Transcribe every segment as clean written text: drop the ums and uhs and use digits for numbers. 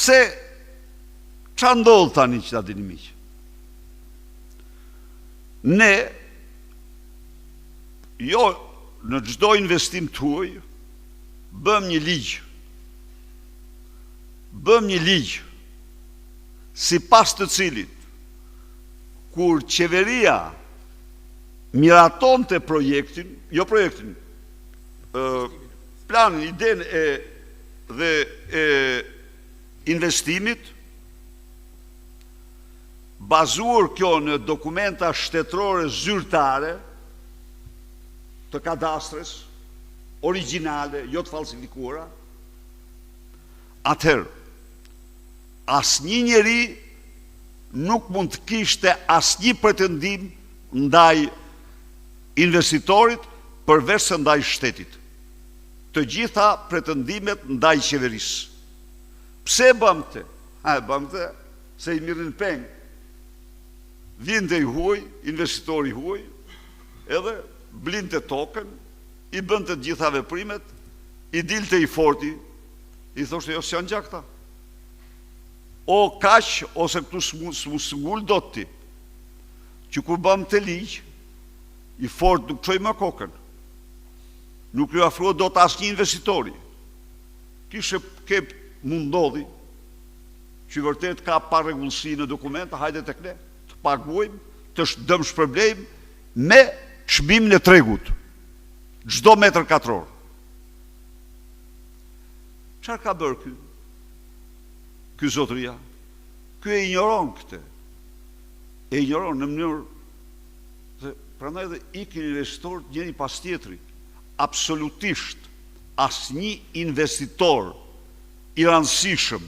Se qa ndodhë tani që ta dini miqë? Ne, jo në çdo investim të huaj, bëm një ligj, si pas të cilit, kur qeveria miraton të projektin, planin, iden dhe investimit, bazuar kjo në dokumenta shtetërore zyrtare, të kadastres, origjinale, jo të falsifikuara, atëherë, asnjë njeri nuk mund të kishte asnjë pretendim ndaj investitorit përveç se ndaj shtetit. Të gjitha pretendimet ndaj qeverisë. Pse bëmte? Bëmte se i mirën peng. Vinte i huaj, investitori i huaj, edhe blinte tokën, i bënte gjitha veprimet, i dilte i forti, i thoshte jo s'janë gjakta. O kaq, ose këtu s'mull do ti, që kur bëm të ligj, i fort nuk qoj më kokën, nuk ju afrua do të asnjë investitori. Kishe ke mundodhi, që vërtet ka pa rregullsi në dokumenta, hajde tek ne, të paguajmë, të dëm shpërblejmë, me çmimin e tregut, çdo metër katror. Çfarë ka bërë ky? Ky zotëria? Ky e ignoron këtë. E ignoron në mënyrë dhe prandaj dhe ikin investitorët njëri pas tjetri. Absolutisht asnjë investitor i rëndësishëm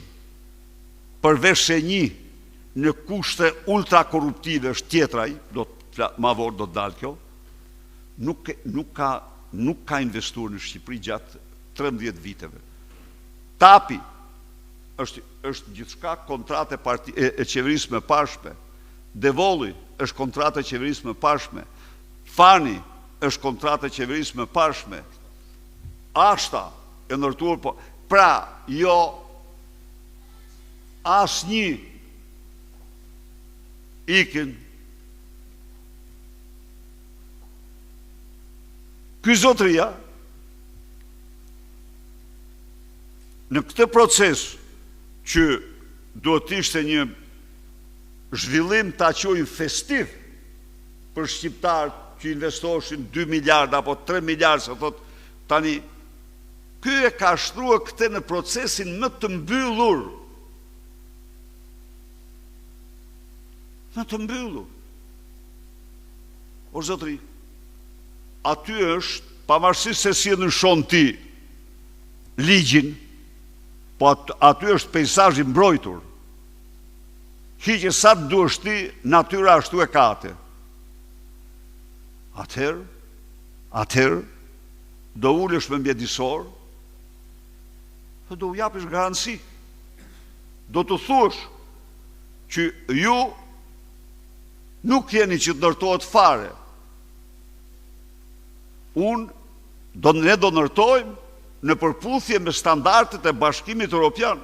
përveç se një në kushte ultra korruptive është tjetraj, ma vorë do të dalë kjo, nuk ka investuar në Shqipëri gjatë 13 viteve. Tapi është gjithçka kontrate e qeverisë me pashme, Devolli është kontrate e qeverisë me pashme, Fani është kontrate e qeverisë me pashme, Ashta e ndërtuar, po, pra, jo asnjë ikin. Ky zotëria, në këtë proces që duhet ishte një zhvillim ta quajmë festiv për shqiptarët që investoheshin 2 miliardë apo 3 miliardë, se thot tani, ky e ka shtruar këtë në procesin më të mbyllur. Më të mbyllur. O zotëri, aty është, pavarësisht se si e ndryshon ti ligjin, po aty është peizazhi mbrojtur. Hiqe sa të duhesh ti, natyra ashtu e kate. Atëherë, do ulesh me mjedisor, dhe do u japish garanci. Do të thuash që ju nuk jeni që të ndërtohet fare. Ne do ndërtojmë në përputhje me standardet e Bashkimit Evropian.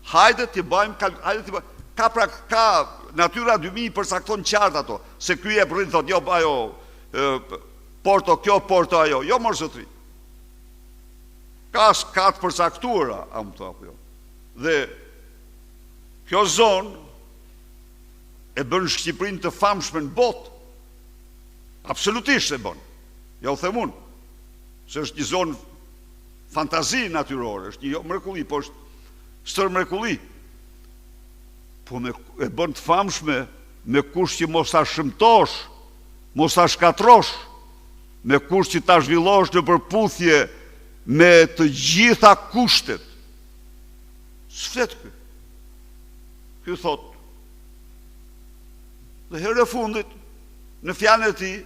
Hajde t'i bëjmë, ka Natyra 2000 përcakton qartë ato, se ky e brin thot, jo, ajo, porto kjo, porto ajo, jo mërë zotri. Ka të përcaktura, a më thapë jo. Dhe kjo zonë e bën Shqipërinë të famshme në botë. Absolutisht e bën. Ja u them unë, se është një zonë fantazi natyrore, është një mrekulli, po është stër mrekulli. Po e bën të famshme me kusht që mos ta shëmtosh, mos ta shkatrosh, me kusht që ta zhvillosh në përputhje me të gjitha kushtet. S'flet ky. Ky thot. Dhe herë e fundit, në fjalën e tij,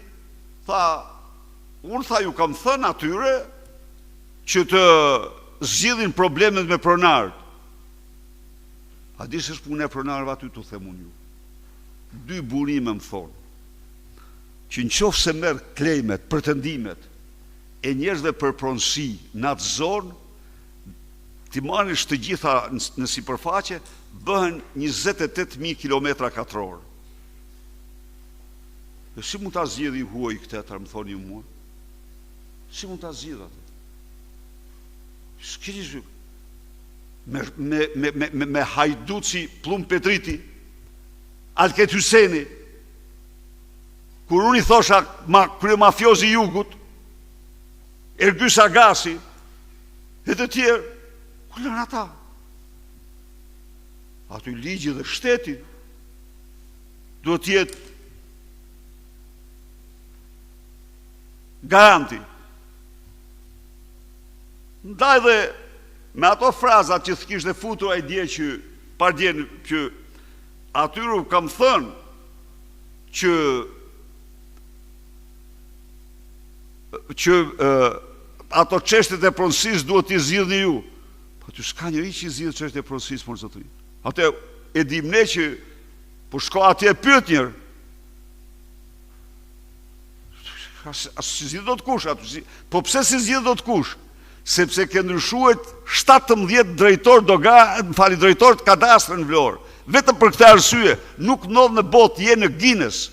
unë ju kam thënë atyre që të zgjidhin problemet me pronarët. A di se s'punë e pronarëve aty, të them unë ju. 2 burime më thonë, që në qoftë se merr klejmet, pretendimet e njerëzve për pronësi në atë zonë, ti marrësh të gjitha në sipërfaqe, bëhen 28.000 km². Dhe si mund ta zgjidhë i huaj këtë, më thoni mua? Si mund ta zgjidhë atë? S'keni zgjidhë. Me Hajduci Plum Petriti, Alket Hyseni, kur unë i thosha krye mafiozi Jugut, Ergys Agasi, e të tjerë, ku lënë ata? Aty ligji dhe shteti duhet jetë garanti. Ndaj dhe me ato frazat që kishte futur ai dje që pardjen që atyru kam thënë që ato çështjet e pronësisë duhet t'i zgjidhni ju. Po ty s'ka njëri që i zgjidh çështjet e pronësisë, por zotëri. Atë e dim ne që po shko atje e pyet njërë. Si zgjidh do të kush aty. Po pse si zgjidh do të kush? Sepse ke ndryshuar 17 drejtor drejtor të kadastrën në Vlorë. Vetëm për këtë arsye, nuk ndodh në botë, je në Guinness.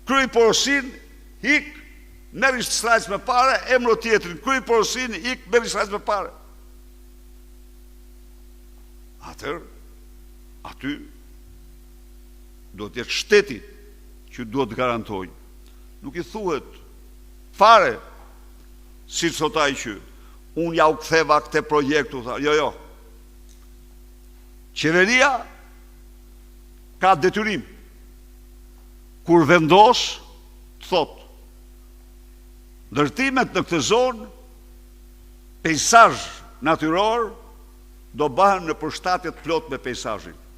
Kryej porosin, hik, merrish shrajc me pare, emro tjetrin, kryej porosin, hik, merrish shrajc me pare. Atër, aty, do të jetë shteti që duhet të garantojnë. Nuk i thuhet fare, si të sotaj që unë ja u ktheva këte projektu, jo. Qeveria ka detyrim. Kur vendos, të thot, ndërtimet në këtë zonë, pejzazh natyror, do bëhen në përshtatjet plot me pejzazhin.